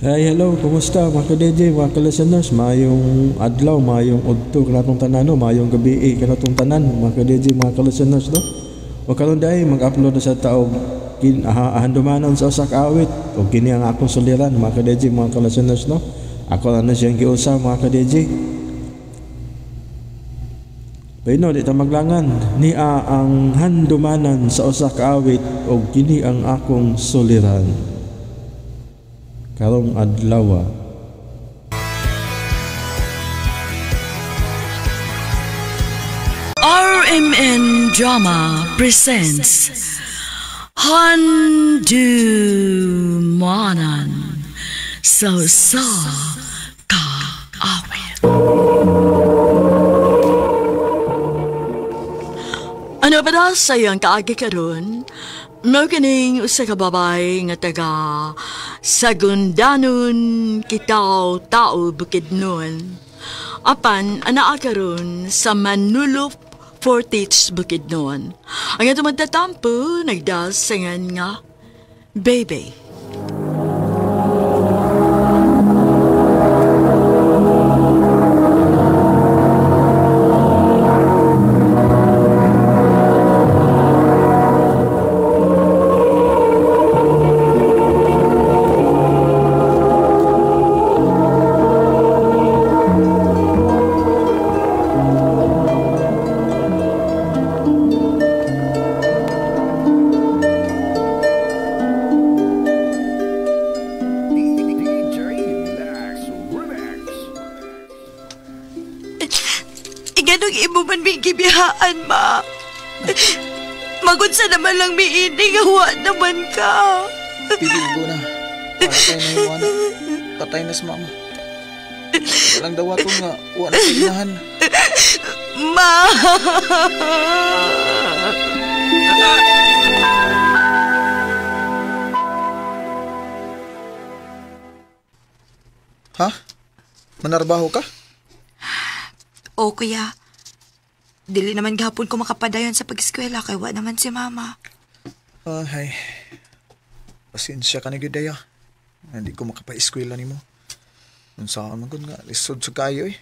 Hey, hello, kumusta mga ka-DJ, mga ka-listeners? Mayong adlaw, mayong udto, kanatong tanan, no? Mayong gabi, kanatong tanan, mga ka-DJ, mga ka-listeners, no? O karon dahil mag-upload na sa tao ahandumanon sa usak awit o kini ang akong suliran, mga ka-DJ, mga ka-listeners, no? Ako na siyang giusa, mga ka-DJ. Pero di ta maglangan, niya ang handumanan sa usak awit o kini ang akong suliran. Karong adlaw. RMN Drama presents Handumanan sa ka awit. Ano ba daw sa iyang kaagi karon? Mao kining usa ka babay nga taga Sagundanon, Kitaw, Tao, Bukidnon. Apan anaa karon sa Manulop, Fortich, Bukidnon. Ang atong magtatampo nagdasangan nga Baby. Ganong imo man may gibihaan, ma. Magunsa naman lang may ini, gawa naman ka. Piligo na. Patay na yung anak. Patay na si mama. Walang dawato nga. Wala na signahan. Ma! Ha? Manarbaho ka? O, kuya. Dili naman gahapon ko makapadayon sa pag-eskwela kay wa naman si mama. Ay. Pasensya ka na gudaya. Hindi ko makapa-eskwela ni mo. Kung saan man nga, lisod sa kayo eh.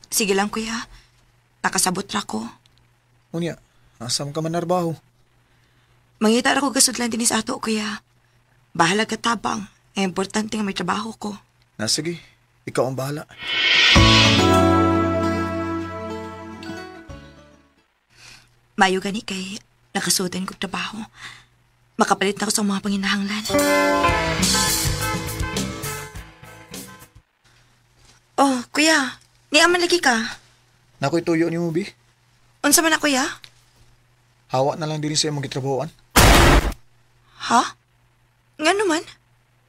Sige lang, kuya. Nakasabot ra ko. Unya, asam ka manarbaho. Mangita ra ko gasudlan din sa ato, kuya. Bahala ka tabang. Importante nga may trabaho ko. Sige, ikaw ang bahala. Mayo gani kay nakasuotan kong trabaho. Makapalit na ko sa mga panginahanglan. Oh, kuya. Niaman lagi ka. Nako'y tuyo ni mo, Bi. Unsa man na, kuya? Hawa na lang din sa imong gitrabahoan. Ha? Nga naman?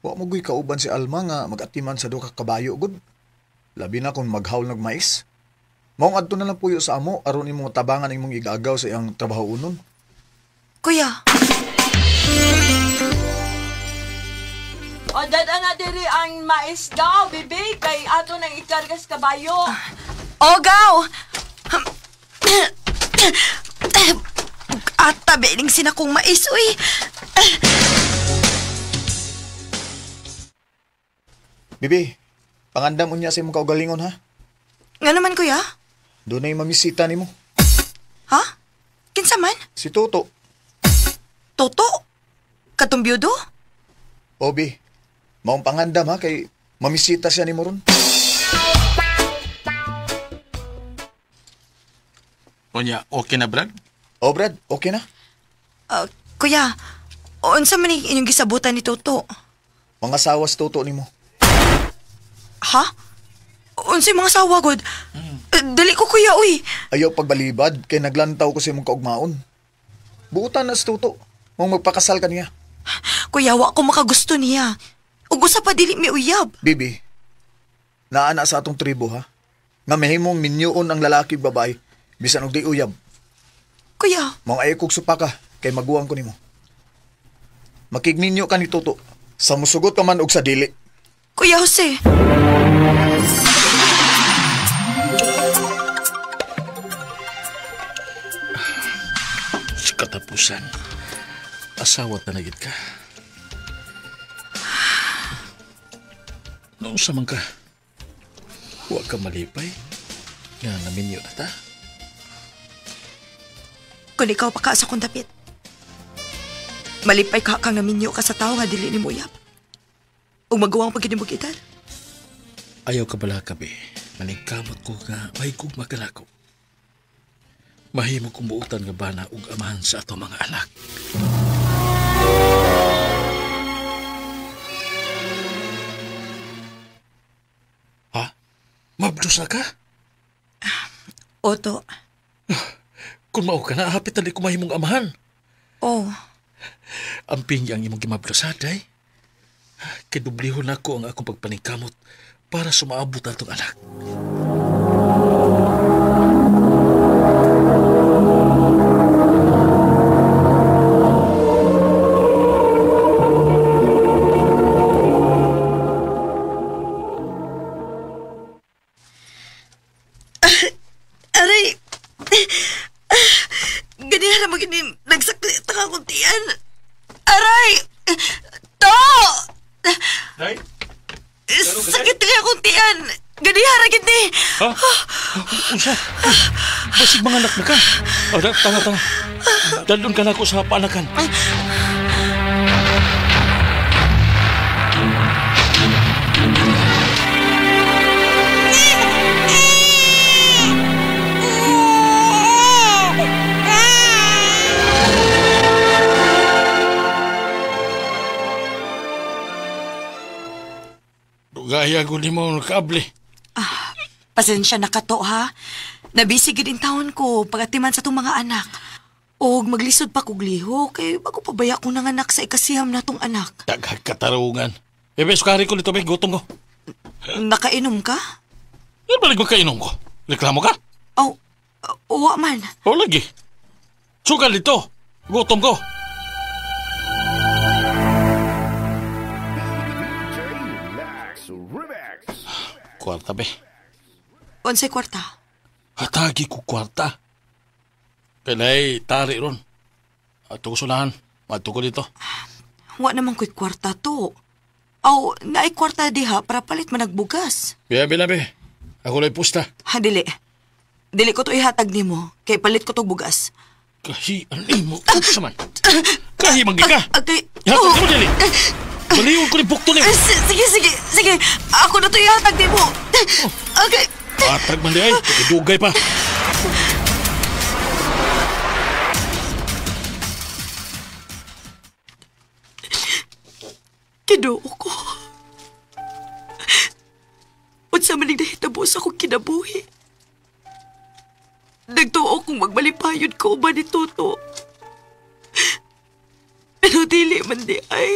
Wa mo guy kauban si Alma nga mag-atiman sa duka kabayo, gud. Labi na kung maghawl ng mais. Maong adto na lang puyo sa amo, aron imong tabangan imong igagaw sa iyang trabaho unon. Kuya. O, dada na diri ang mais daw, bibi, kay ato nang ikargas kabayo. Ogaw! Ata, bening sinakong mais, uy. Bibi, pangandam unya sa imong kaugalingon, ha? Nga naman, kuya? Doon na yung mamisita ni mo. Ha? Kinsa man? Si Toto. Toto? Katong byudo? Obi, maong pangandam ha, kay mamisita siya ni mo ron. Onya, okay na, Brad? O Brad, okay na? Kuya, unsa man inyong gisabutan ni Toto? Mga sawas Toto ni mo. Ha? Unsay mga sawa, god? Dali ko, kuya, uy. Ayaw pagbalibad, kay naglantaw ko sa imong kaugmaon. Buutan na si Toto. Mong magpakasal ka niya. Kuya, wa ko makagusto niya. Ug usa pa dili mi uyab. Bibi, naana sa atong tribo ha? Nga mahimong minyoon ang lalaki babae, bisan og di uyab. Kuya. Mong ayaw kog supa ka, kay maguwang ko nimo. Makigninyo ka ni Toto. Sa musugot ka man og sa dili. Kuya Jose. Sa katapusan, asawa na nagit ka. Noong sa man ka, huwag ka malipay. Nga naminyo na ta. Kung ikaw pa ka sa kong dapit. Malipay ka kang naminyo ka sa tao nga dili ni Muyap. Ug magawang pagkinimog edad. Ayaw ka bala kabi. Maningkamot ko nga mahigog magalako. Mahimo kong buutan nga bana ug amahan sa ato mga anak. Ha? Mabdusa ka? Oto. Kung mao ka na, hapit tali kumahimong amahan. Oh, Ang pingyang imong gimabdusaday. Kidublihon ako ang akong pagpaningkamot para sumaabot ang itong anak. aray! Ganihan na magini nagsaklit ang akong tiyan. Aray! To! Nay? Sakit nga akong tiyan. Ganihan na gini. Ha? Unsa? Basig mga anak na ka. Tanga. Dalon ka na ako sa paanakan. Gaya ko ni mo nakable. Pasensya na ka to, ha? Nabisi gid in taon ko pagatiman sa tong mga anak. Og maglisod pa kog liho kay bago pabaya ko nanganak sa ikasiham na tong anak. Daghag katarungan. Ebe, sukari ko nito, be. Gutom ko. Nakainom ka? Yan balik mo kainom ko. Reklamo ka? Oh, uwa man. O lagi. Sukal dito. Gutom ko. Kwarta, be. Unsay kwarta? Hatagi ko kwarta. Kalay, tari ron. Ato ko sulahan. Ato ko dito. Wa naman ko'y kwarta to. Aw, naay kwarta diha para palit man nagbugas. Be. Ako lang pusta. Ha, dili. Dili ko to ihatag nimo kay palit ko to bugas. Kahian mo. Saman. Kahi manggi ka. Okay. Ihatag mo dili. Baliwag ko ni bukto ni. Sige. Ako na to ihatag nimo. Okay. Atag man di ay. Dugay pa. Kinuo ko. Unsa man ning nahitabo sa akong kinabuhi. Nagtuo kong magmalipayod ko ba ni Toto. Pero dili man di ay.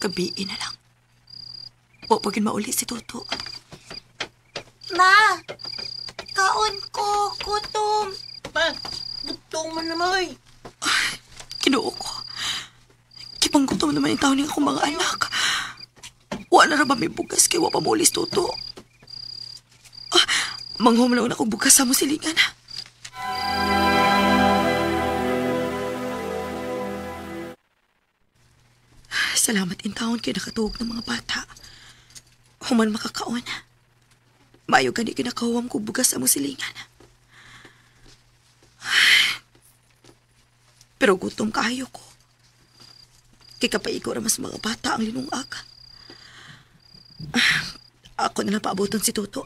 Gabiin na lang. Wa pagin mauli si Toto. Ma! Kaon ko! Gutom! Ma, gutom man naman. Kinuo ko. Kipanggutom naman yung taon ng akong mga anak. Wa na ba may bugas kay wa pa mulis Toto. Manghumlaw na akong bugas sa musilingan. Salamat in taon kay nakatuog ng mga bata. Human makakaon. Mayo gani kinakawam ko bugas sa musilingan. Pero gutom kaayo ko. Kay kapaigo ra mas mga bata ang linungag. Ako na lang paaboton si Toto.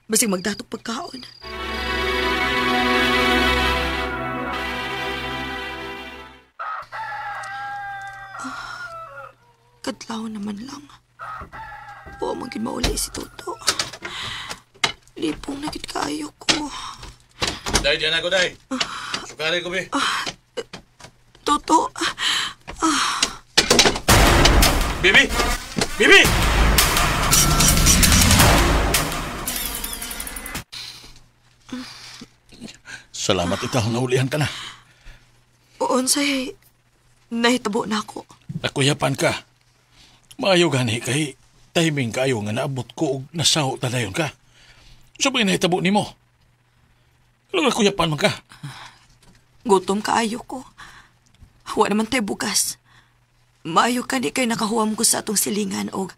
Basig magdatok pagkaon. Kadlaw naman lang. Huwag maging mauli si Toto. Lipong nagit kaayo ko. Day, diyan ako, day. Sukari ko, be. Toto. Bibi! Bibi! Salamat itaw, naulihan ka na. Unsay nahitabo na ako. Nakuyapan ka. Maayo gani kay timing kayo nga naabot ko og nasaho tadayon ka. Sabay nahitabo nimo. Ano nga kuyapan man ka? Gutom kaayo ko. Wa naman tayo bugas. Maayo ka di kay nakahuwam ko sa atong silingan o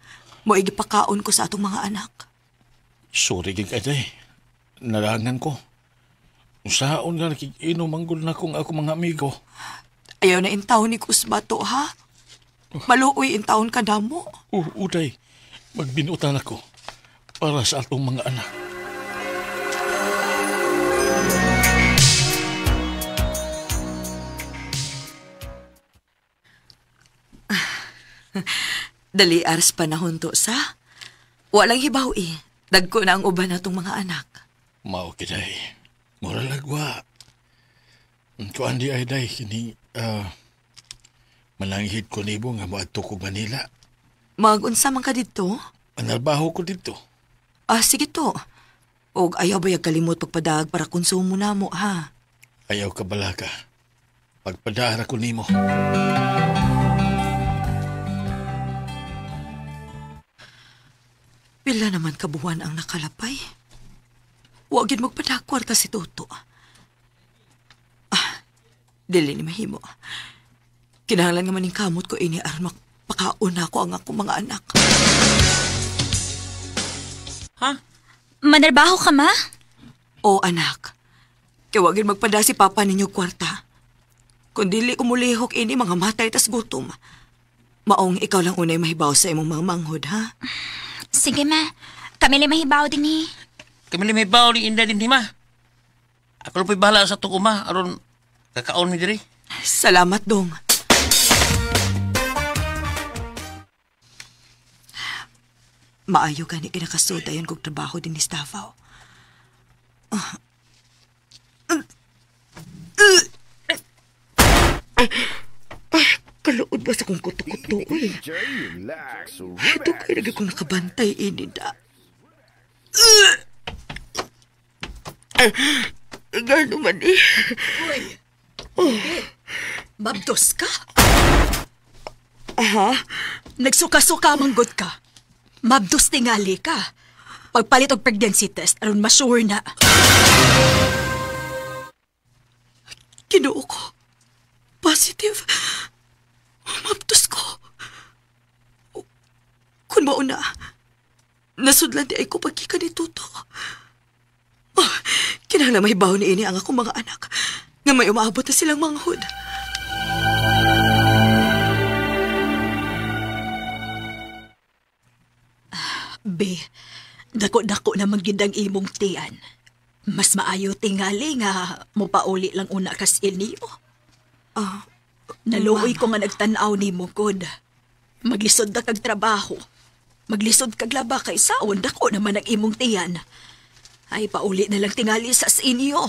mo igipakaon ko sa atong mga anak. Sorry gig day. Nalangan ko. Usaon nga nakikinom manggol na kong ako mga amigo. Ayaw na intawon ni Kusbato, ha? Maluoy intawon ka damo. Uday, magbinutan ako para sa atong mga anak. Dali aras panahon to sa. Walang hibaw Dagko na ang uban natong mga anak. Mao kiday. Mura lagwa. Kuan di ay day kini mananghid ko nibo nga moadto ko Manila. Magunsa man ka dito? Manarbaho ko dito. Sige to. Og ayaw ba kalimot pagpadag para konsumo na mo, ha? Ayaw ka bala ka. Pagpadara ko nimo. Pila naman kabuwan ang nakalapay. Huwag yun magpadakwarta si Toto. Dili ni mahimo. Kinahanglan nga maning kamot ko ini aron makpakaon ako ang akong mga anak. Ha? Manarbaho ka, ma? O anak, kaya huwag yun magpada si Papa ninyo kwarta. Kung dili kumulihok ini mga matay tas gutom, maong ikaw lang unay mahibaw sa imong mga manghod, ha? Sige, ma. Kami lang mahibaw din ni. Kami lang mahibaw ni Inda din, ma. Ako lang po'y bahala sa itong uma. Aron kakaon mi diri. Salamat, Dong. Maayo ka ni kinakasuda yan kong trabaho din ni Stafao. Kaluod ba sa kong kuto-kuto? Ito kayo lagi kong nakabantay, Inida. Gano man Uy, mabdos ka? Nagsuka-suka manggod ka. Mabdos tingali ka. Pagpalit og pregnancy test, aron ma-sure na. Kinuo ko. Positive. Mabdos ko. Kung mauna, nasudlan di ay ko pagkika ni Tuto. Kinahanglan mahibaw ni ini ang akong mga anak nga may umaabot na silang manghod. B, dako-dako naman gindang imong tiyan. Mas maayo tingali nga mopauli lang una kas niyo. Naluoy ko nga nagtanaw ni mo, God. Maglisod na kag trabaho. Maglisod kag laba kay saon, dako naman ang imong tiyan. Ay, pauli na lang tingali sa inyo.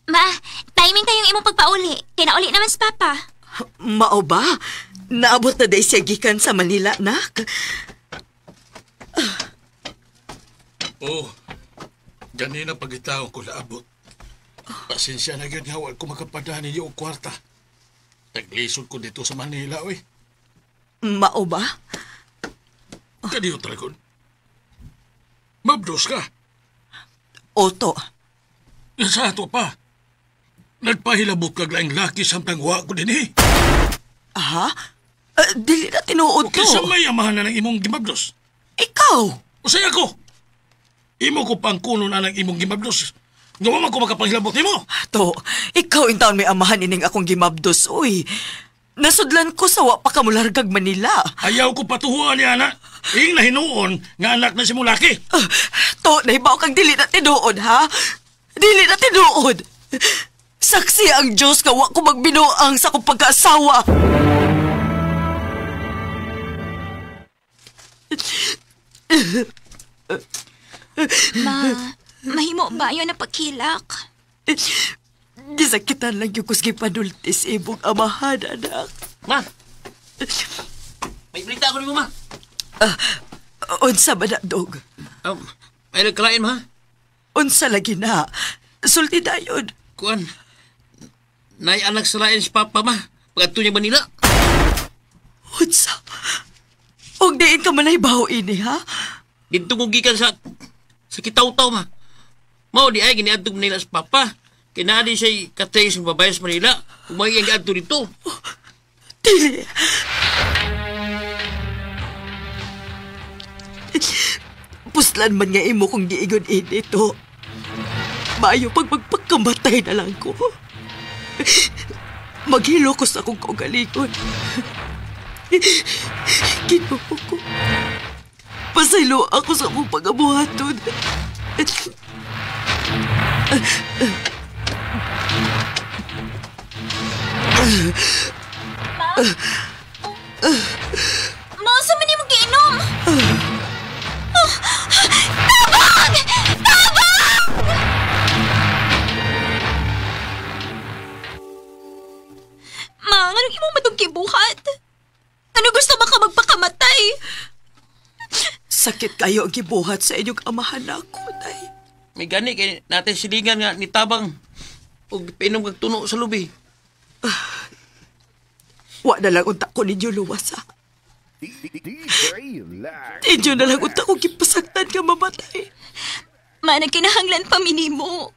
Ma, timing kayong imong pagpauli. Kinauli naman si Papa. Mao ba? Naabot na day siya gikan sa Manila, nak? Ganina pagitaw ko naabot. Pasensya na yun nga, wala ko makapadaan ninyo o kwarta. Naglisod ko dito sa Manila, oy. Mao ba? Kadiyo talagon. Mabdos ka. Oto. Sa ato pa. Nagpahilabot kag laing laki samtang wa ko din eh. Dili na tinuod ko. Kisa may amahan na ng imong gimabdos. Ikaw! Usay ako. Imo ko pang kuno na ng imong gimabdos. Ngawa man ko makapahilabot nimo. To, ikaw in taon may amahan ining akong gimabdos, uy. Nasudlan ko sa wa pa kamulargag Manila. Ayaw ko patuhuan ni Ana. Ing nahinuon nga anak na si mulaki. To, nahibaw kang dili na tinuod, ha? Dili na tinuod. Saksi ang Diyos ka wa ko magbinuang sa kong pagkaasawa. Ma, mahimo ba yun na pagkilak? Gisakitan lang yung kusgi panultis ibong amahan, anak. Ma! May balita ako ni mo, ma. Unsa ba na, Dog? May nagkalain, ma. Unsa lagi na? Sulti na yun. Kuan, nai-anak sa lain si Papa, ma. Pagkanto niya Manila. Unsa? Og diin ka man ay baho ini, ha? Dito kong gikan sa kitaw-taw, ma. Mao di ay giniadtog nila sa papa. Kinadi siya'y katay sa babae sa Manila. Umay ang giadto dito. Dili. Puslan man nga imo kung giingon ini to. Maayo pag magpagkamatay na lang ko. Maghilo ko sa akong kaugalingon. Ginoo ko. Pasaylo ako sa akong pag-abuhaton. Ma, sa man mo giinom? Tabang! Tabang! Ma, anong imo matong kibuhat? Ano gusto ba ka magpakamatay? Sakit kayo ang gibuhat sa inyong amahan ako, day. May gani kay natin silingan nga ni Tabang. Ug painom kag tuno sa lubi. Wa na lang unta ko ninyo luwasa. Inyo na lang unta ko gipasaktan ka mamatay. Ma, nagkinahanglan pa minimo.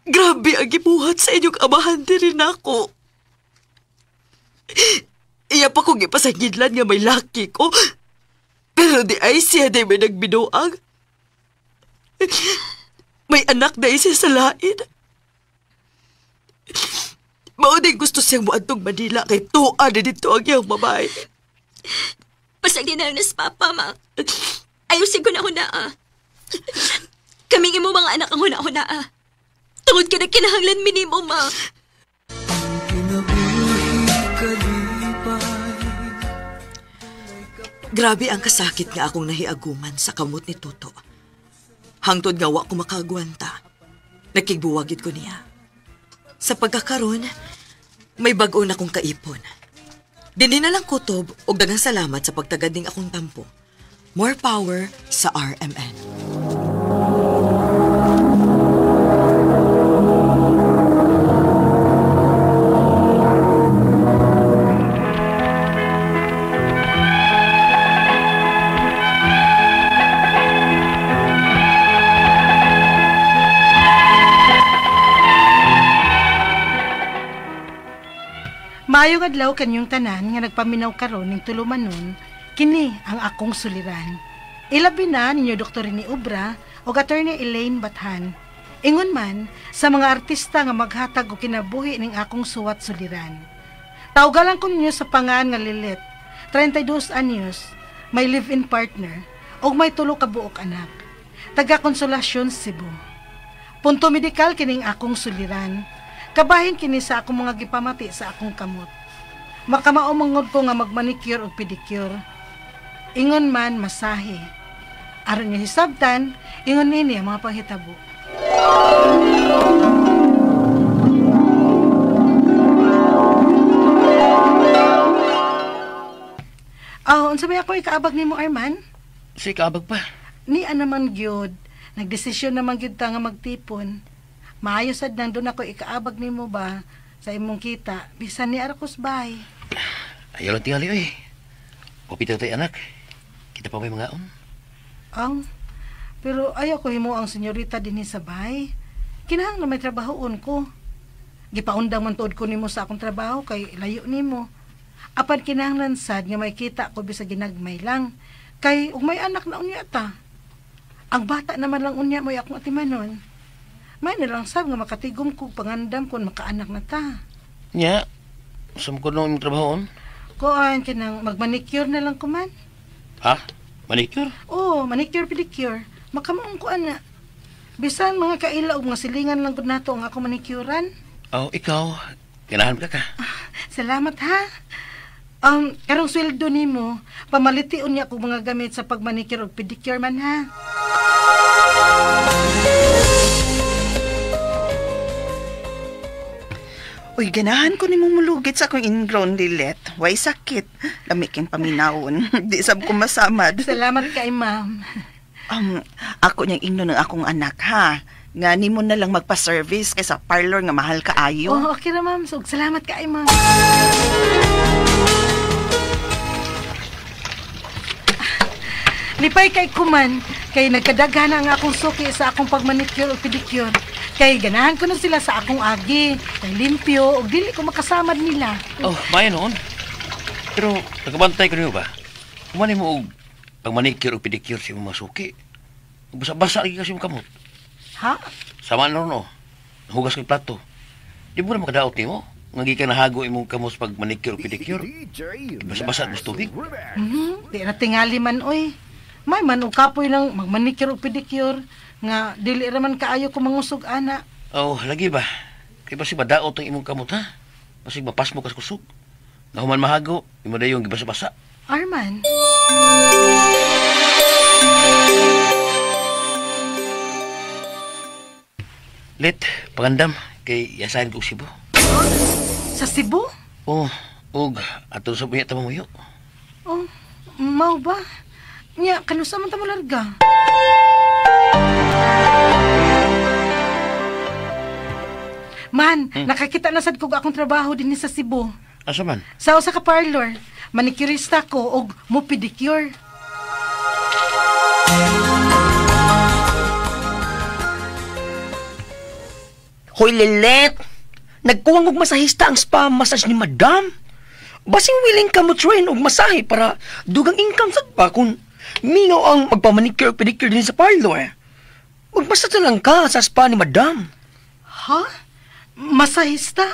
Grabe ang gibuhat sa inyong amahan din ako. Iya pa kong ipasagidlan nga may laki ko. Pero di ay siya di may nagbinuang. May anak na siya sa lain. Mao din gusto siyang muadtong Manila kay tuwa na dito ang iyang babae. Pasag din na sa papa, ma. Ayusin ko na huna. Kaming imo mga anak ang huna-huna. Tungod ka na kinahanglan minimo, ma. Grabe ang kasakit nga akong nahiaguman sa kamot ni Tuto. Hangtod nga wa ko makagwanta. Nakigbuwagid ko niya. Sa pagkakaroon, may bag-o na kong kaipon. Dili na lang kutob o daghang salamat sa pagtagading akong tampo. More power sa RMN. Maayong adlaw kanyong tanan nga nagpaminaw karon ning tulumanon, kini ang akong suliran. Ilabi na ninyo Dr. ni Ubra o Attorney Elaine Bathan. Ingon man sa mga artista nga maghatag og kinabuhi ning akong suwat suliran. Tawgalan ko ninyo sa pangan nga Lilit, 32 anyos, may live-in partner o may tulo ka buok anak. Taga Konsolasyon, Cebu. Punto medikal kining akong suliran. Kabahin kini sa akong mga gipamati sa akong kamot. Makamaumangod ko nga magmanicure o pedicure. Ingon man masahe. Aron niya hisabtan, ingon nini ang mga panghitabo. Unsa may ako ikaabag nimo, Arman? Si kaabag pa. Ni naman gyud, nagdesisyon naman gyud ta nga magtipon. Maayo sad nandun ako ikaabag nimo ba sa imong kita bisan ni Arcos bay. Ayaw lang tingali oy. Papitaw tayo anak. Kita pa may mga Pero ayaw ko himo ang senyorita dinhi sa bay. Kinahanglan may trabahoon ko. Gipaundang man tuod ko nimo sa akong trabaho kay layo nimo. Apan kinahanglan sad nga may kita ko bisa ginagmay lang. Kay ug may anak na unya ta. Ang bata naman lang unya mo akong atimanon. May nilang sab nga makatigom ko pangandam kung makaanak na ta. Nya, saan ko nung trabahoon? Kuan kinang magmanicure na lang ko man. Ha? Manicure? Oo, manicure pedicure. Makamaong ko ana. Bisan mga kaila ug mga silingan lang gud nato ang ako manicurean. Oh, ikaw. Ganahan ka ka. Salamat ha. Karong sweldo nimo, pamalitiun niya kung mga gamit sa pagmanicure ug pedicure man ha. Uy, ganahan ko ni mong mulugit sa akong ingrown lilet. Way sakit. Lamiking paminawon. Di sab ko masamad. Salamat kay ma'am. Ako niyang ingno ng akong anak, ha? Nga ni mo na lang magpa-service kaysa parlor nga mahal ka ayo. Oh, okay na ma'am. So, salamat kay ma'am. Lipay kay kuman, kay nagkadaghan ang akong suki sa akong pagmanicure o pedicure. Kay ganahan ko na sila sa akong agi, kay limpyo, o dili ko makasamad nila. Oh, maya noon. Pero, nagkabantay ko niyo ba? Kumanin mo og pag-manicure o pedicure si mga suki. Basa-basa lagi kasi yung kamot. Ha? Sama na ron, oh. Nahugas kong plato. Di mo na makadaot ni mo. Ngagi ka nahago imong kamos pag-manicure o pedicure. Basa-basa mo sa tubig. Di na tingali man, oy. May man o kapoy lang magmanicure o pedicure. Nga, dili raman kaayo ko mangusog, ana. Oh, lagi ba? Kaya basig madaot ang imong kamot, ha? Basig mapas mo kas kusog. Nahuman mahago, imo dayon gibasa-basa. Arman. Let, pangandam, kay yasahin ko Cebu. Sa Cebu? Oh, og, ato sa buya tamamuyo. Oh, mau ba? Nya, kanusa man ta mo larga? Man, nakakita na sad kog akong trabaho din sa Cebu. Asa man? Sa usa ka parlor, manicurista ko og mo pedicure. Hoy, Lilet! Nagkuwang og masahista ang spa massage ni Madam. Basing willing ka mo train og masahe para dugang income sad pa kung mingaw ang magpamanicure pedicure din sa parlor. Magmassage lang ka sa spa ni Madam. Ha? Masahista?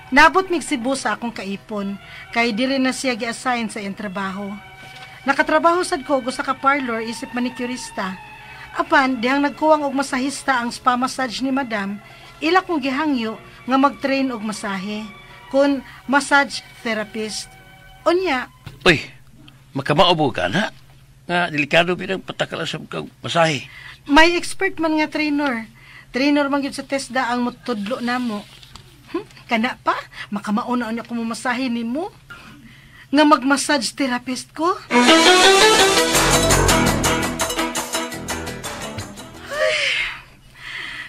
Nabot mig Cebu sa akong kaipon, kay dili na siya gi-assign sa iyang trabaho. Nakatrabaho sad ko sa ka parlor isip manicurista. Apan, dihang nagkuwang og masahista ang spa massage ni Madam, ila kong gihangyo nga mag-train og masahe, kun massage therapist. Unya, Uy, makamaubo ka na. Nga, delikado pinang patakala sa kang masahe. may expert man nga trainer. Trainer man gyud sa TESDA ang mutudlo namo. Kana pa, makamauna niya kung mamasahe ni mo. Nga mag-massage therapist ko. Ay,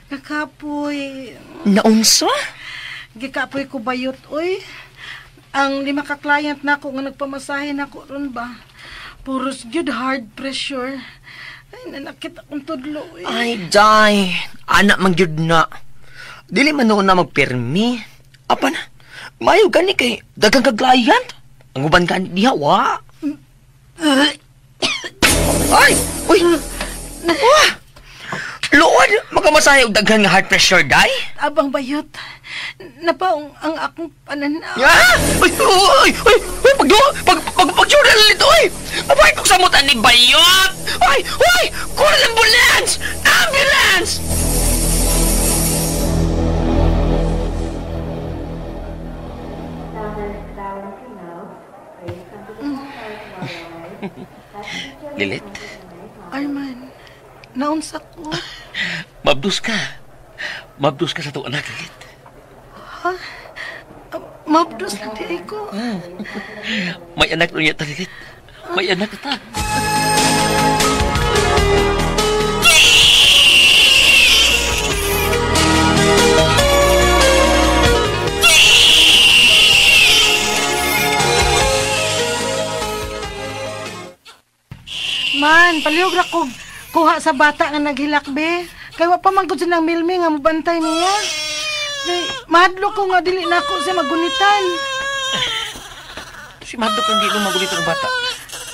nakapoy. Naunsa? Gikapoy ko bayot, oy. Ang 5 ka client na ako nga nagpamasahe na ko ron ba. Puros gyud hard pressure. Ay, nanakit akong tudlo, oy. Ay, day. Anak man gyud na. Dili man noon na magpermi. Apa na? Mayo gani kay dagang ka client. Ang uban ka diha, wa. Ay! Uy! Wah! Luod! Magkamasahe og daghan nga heart pressure, day? Abang bayot. Napaong ang akong pananaw. Ah! Uy! Uy! Uy! Uy! Pag-jura lang ito, uy! Mabay kong samutan ni Bayot! Uy! Uy! Call an ambulance! Ambulance! Lilit, Arman, naunsa ko. mabdus ka. Mabdus ka sa itong anak, Lilit. Ha? Mabdos na di ko. May anak na niya, Lilit. May anak na ta. Man, palihog ra ko kuha sa bata nga naghilakbe. Kay wa pa man gud siya ng milmi nga mabantay niya. Kay mahadlo ko nga dili na ako siya magunitan. Si Madok ang di lumagulit ang bata.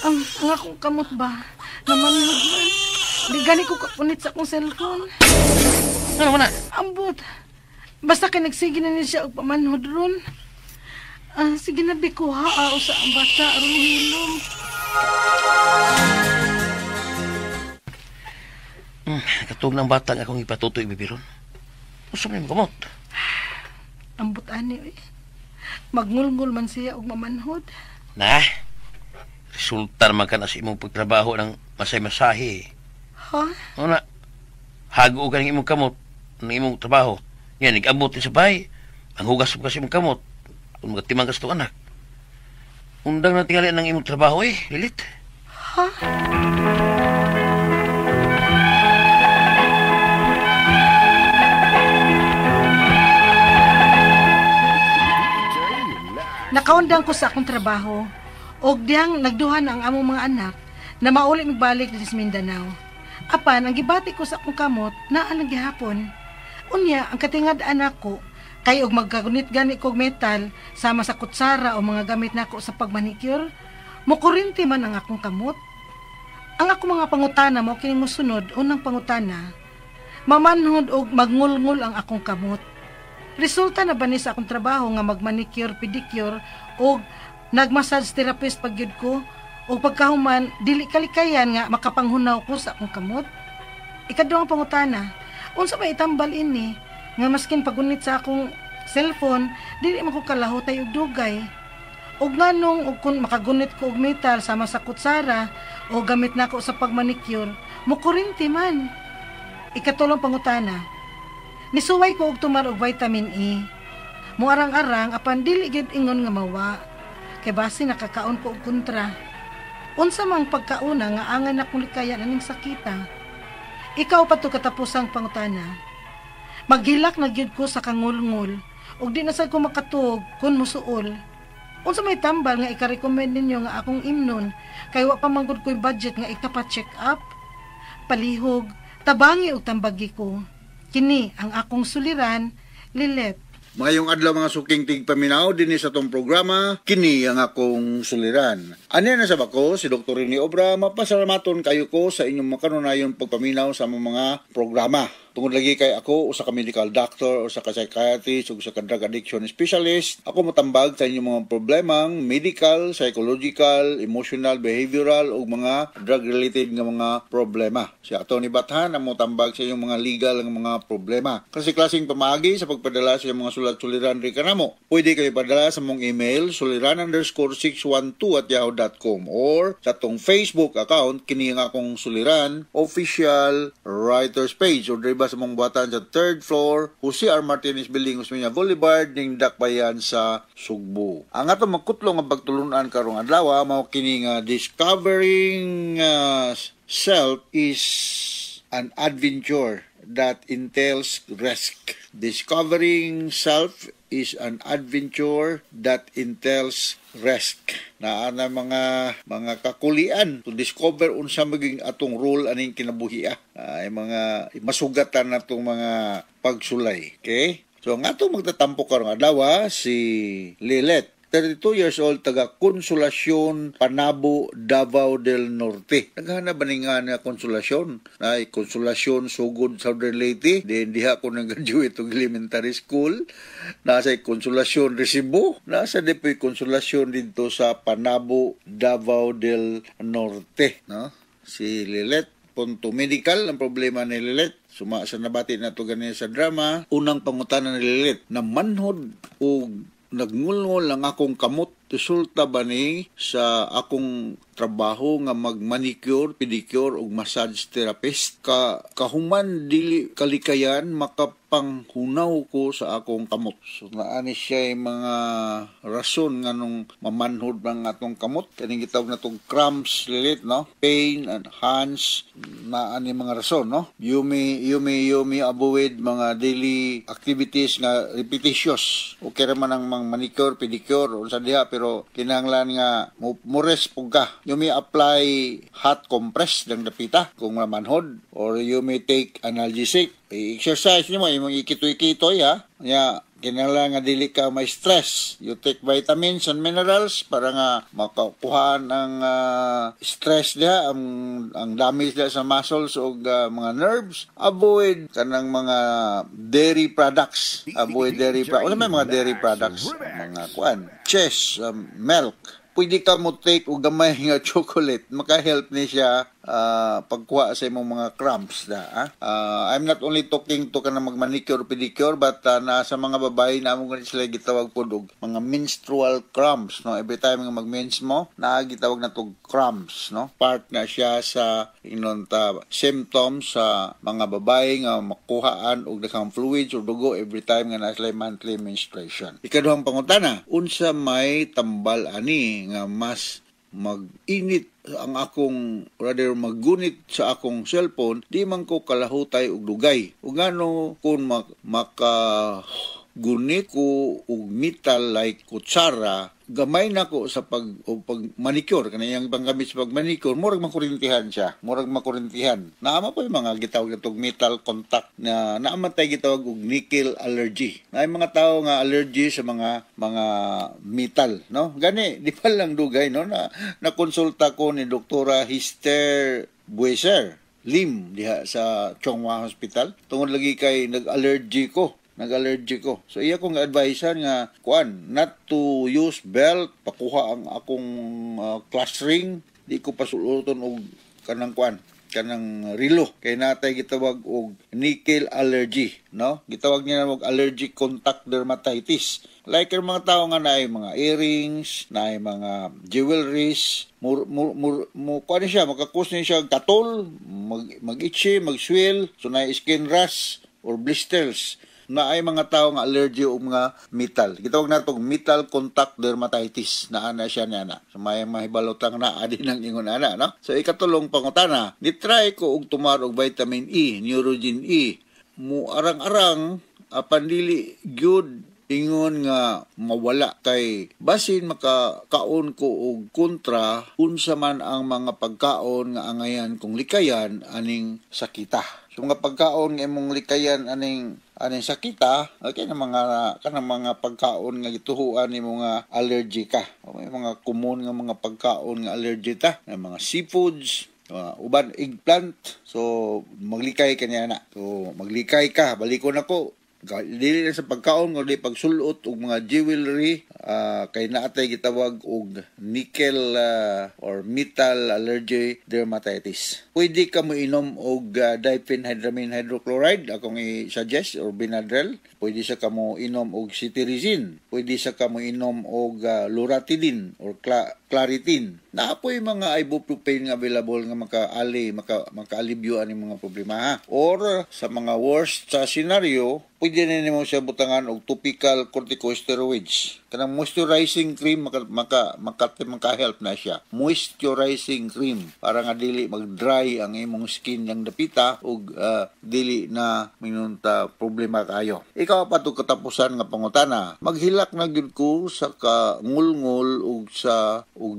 Ang akong kamot ba? Namanhod man. Di gani ko kapunit sa akong cellphone. Ano mo na? Ambot. Basta kay nagsige na niya siya og pamanhod ron. Sige na bi kuha sa ang bata aron hilom. Katog ng bata nga akong ipatutoy bibiron. Usa man gamot. Ambot ani eh. Magngulngul man siya og mamanhod. Na. Resulta naman ka na sa imong pagtrabaho ng masay-masahe. Ha? Ano na? Hago ka ng imong kamot ng imong trabaho. Yan, nag-abot sa bahay. Ang hugas mo kasi imong kamot. Kung magatimang ka sa itong anak. Undang na tingali ng imong trabaho Lilit. Ha? nakaundang ko sa akong trabaho og diyang nagduhan ang among mga anak na mauli migbalik dito sa Mindanao. Apan, ang gibati ko sa akong kamot na alang gihapon. Unya, ang katingad anak ko, kay og magkagunit gani kog metal sama sa kutsara o mga gamit nako sa pagmanicure, mukurinti man ang akong kamot. Ang akong mga pangutana mo kini mosunod. Unang pangutana, mamanhod og magngulngul ang akong kamot. Resulta na ba ni sa akong trabaho nga magmanicure, pedicure o nagmassage therapist pagyud ko o pagkahuman dili kalikayan nga makapanghunaw ko sa akong kamot? Ikaduhang pangutana, unsa may itambal ini nga maskin pagunit sa akong cellphone dili man ko kalahutay og dugay? Og nganong og kun makagunit ko og metal sama sa kutsara o gamit nako sa pagmanicure, mukurinti man. Ikatulong pangutana, nisuway ko og tumar og vitamin E. Muarang-arang apan dili gid ingon nga mawa. Kay base nakakaon ko og kontra. Unsa mang pagkauna nga angan akong likayan aning sakita. Ikaw pa to katapusang pangutana. Maghilak na gyud ko sa kangulngul ug di na sad ko makatuog kun musuol. Unsa may tambal nga ika-recommend ninyo nga akong imnon kay wa pa manggod ko'y budget nga ikapa-check up? Palihog, tabangi og tambagi ko. Kini ang akong suliran, Lilet. Mayong adlaw mga suking tigpaminaw dinhi sa tong programa, kini ang akong suliran. Ani na sa bako si Dr. Rene Obra, mapasalamaton kayo ko sa inyong makanunayon pagpaminaw sa mga programa. Tungod lagi kay ako, usa ka medical doctor, usa ka psychiatrist, usa ka drug addiction specialist. Ako motambag sa inyong mga problemang medical, psychological, emotional, behavioral, o mga drug-related nga mga problema. Si Atty. Bathan ang motambag sa inyong mga legal nga mga problema. Kasi klaseng pamagi sa pagpadala sa mga sulat-suliran rin kanamo. Pwede kayo padala sa mong email, suliran_612@yahoo.com or sa tong Facebook account, kini nga akong suliran, official writers page, or diba sa mong buhatan sa 3rd floor, Jose R. Martinez Building, Usmeña Boulevard, ning Dakbayan sa Sugbo. Ang ato magkutlong nga pagtulunan karong adlaw, mao kini nga discovering self is an adventure that entails risk. Discovering self is an adventure that entails risk. Na ana mga kakulian to discover unsa maging atong role aning kinabuhi ay mga masugatan natong mga pagsulay. Okay? So nga to magtatampo karong adlaw si Lilet, 32 years old, taga Konsolasyon, Panabo, Davao del Norte. Naghanap ba nga na Konsolasyon? Ay, Konsolasyon, Sugod, Southern Leyte. Then, diha ko nag-graduate ng elementary school. Nasa Konsolasyon, Recibo. Nasa depoy Konsolasyon dito sa Panabo, Davao del Norte. No? Si Lilet, punto medical, ang problema ni Lilet. Suma sa nabati na ito ganyan sa drama. Unang pangutanan ni Lilet, na manhod o nagngulngol ang akong kamot. Resulta ba ni sa akong trabaho nga mag-manicure, pedicure o massage therapist? Kahuman dili kalikayan makapanghunaw ko sa akong kamot. So naani siya mga rason nga nung mamanhod ng atong kamot. Kaning gitawag na itong cramps, Lilit, no? Pain and hands, naani mga rason, no? Yumi avoid mga daily activities nga repetitious. Okay raman ang mga manicure, pedicure, o sa diha, pero kinahanglan nga mures pug ka. You may apply hot compress ng dapita kung mamanhod, or you may take analgesic. I-exercise nyo mo, yung ikitoy-kitoy ha. Kinahanglan nga dili ka may stress. You take vitamins and minerals para nga makakuhaan ang stress diha, ang damage diha sa muscles o mga nerves. Avoid kanang mga dairy products. Avoid dairy products. Ano may mga dairy products? Mga cheese, milk. Pwede ka mo take o gamay nga chocolate. Maka-help ni siya pagkuha sa imong mga cramps na. I'm not only talking to ka na mag-manicure, pedicure, but nasa mga babae na mo ganit sila gitawag po og mga menstrual cramps. No? Every time nga mag-mens mo, gitawag na to cramps. No? Part na siya sa symptoms sa mga babae nga makuhaan og dakang fluids o dugo every time nga nasa monthly menstruation. Ikaduhang pangutana, unsa may tambal ani nga mas mag-init ang akong, rather maggunit sa akong cellphone, di man ko kalahutay og dugay. O ngano kung gunit ko og metal like kutsara, gamay na ko sa pag manicure kaniyang panggamit sa pag manicure, murag makurintihan siya, naama po yung mga gitawag itong metal contact na naamatay gitawag og nickel allergy. Na mga tao nga allergy sa mga metal, no? Gani di pa lang dugay, no, na konsulta ko ni Doktora Hister Bueser Lim diha sa Chonghua Hospital tungod lagi kay nag-allergy ko. So iya kong advisean nga not to use belt, pakuha ang akong class ring, di ko pasuluton og kanang relo kay natay gitawag og nickel allergy, no? Gitawag niya og allergic contact dermatitis. Like ang mga tao nga naay mga earrings, naay mga jewelries, kuan siya, makakus niya katol, mag-itchy, mag-swell, so naay skin rash or blisters. Na ay mga tao nga allergy o mga metal. Gitawag na itong metal contact dermatitis. Naana siya niya. So may mahibalotang na adi ng ingon ana, no? So ikatulong pangutana, nitry ko og tumar og vitamin E, Neurogen E. Mu arang-arang apan dili gyud ingon nga mawala kay basin makakaon ko og kontra unsa man ang mga pagkaon nga angayan kung likayan aning sakita. So mga pagkaon nga imong likayan aning sakita, okay na mga pagkaon nga gituhuan ni mga allergy ka. May mga common nga mga pagkaon nga allergy ta, mga seafoods, uban eggplant. So maglikay ka niya na. So maglikay ka, balikon ako. Dili na sa pagkaon kundi pagsulot og mga jewelry, kay naatay gitawag og nickel or metal allergy dermatitis. Pwede ka mo inom og diphenhydramine hydrochloride, akong i-suggest, or Benadryl. Pwede sa ka mo inom og cetirizine. Pwede sa ka mo inom og loratadine or claritin. Naapoy mga ibuprofen nga available nga maka-alibyo ani mga problema, ha? Or sa mga worst scenario, pwede na nimo siya butangan og topical corticosteroids. Kanang moisturizing cream maka-help na siya. Moisturizing cream para nga dili mag-dry ang imong skin yang dapita ug dili na minunta problema kayo. Ikaw pa to katapusan nga pangutana. Maghilak na gyud ko sa kangulngol ug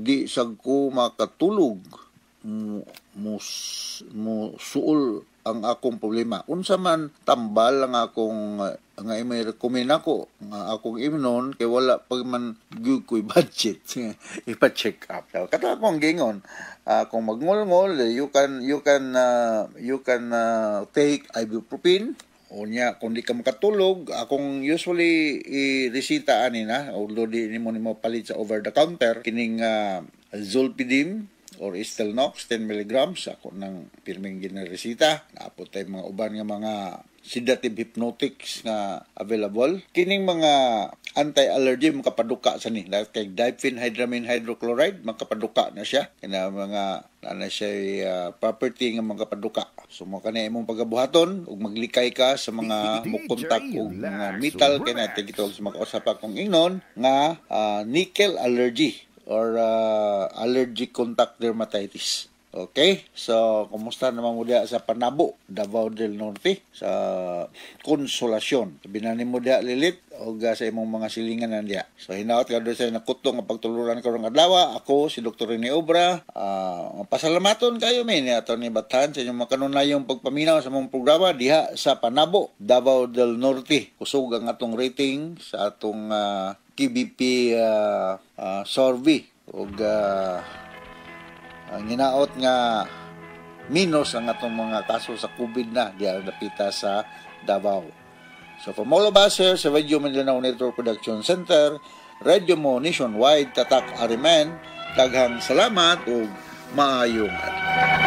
di sa ko makatulog suol ang akong problema. Unsa man tambal ang akong nga may recommend ako nga akong imnon kay wala pag man gyud ko'y budget ipa-check up. Kata akong gingon, kung magngol-ngol, you can take ibuprofen. O niya, kung di ka makatulog, akong usually i-resita ani na, although di nimo palit sa over-the-counter, kining Zolpidem or Stelnox, 10 mg, ako nang pirming ginaresita. Naapot tayo mga uban nga mga sedative hypnotics nga available. Kining mga anti-allergy makapaduka sa ni. Dahil kay diphenhydramine hydrochloride, makapaduka na siya. Kaya mga siya property nga makapaduka. So mo kanay imong pagabuhaton ug maglikay ka sa mga mukontak og mga metal kay natin gitawag sa makausap akong ingnon nga nickel allergy or allergic contact dermatitis. Okay? So, kumusta naman mo diya sa Panabo, Davao del Norte, sa Konsolasyon. Binanin mo diya lilit o sa imong mga silingan na diya. So, hinaot ka doon sa nakutong ang pagtuluran karong adlaw. Ako, si Dr. Rene Obra. Pasalamaton kayo, ni Atty. Bathan sa inyong makanunayong pagpaminaw sa mong programa diha sa Panabo, Davao del Norte. Kusog ang atong rating sa atong KBP survey. O ang hinaot nga minus ang atong mga kaso sa COVID na diya napita sa Davao. So from all of us here sa Radio Mindanao Network Production Center, Radio Mo Nationwide, Tatak Ariman, daghang salamat ug maayong adlaw.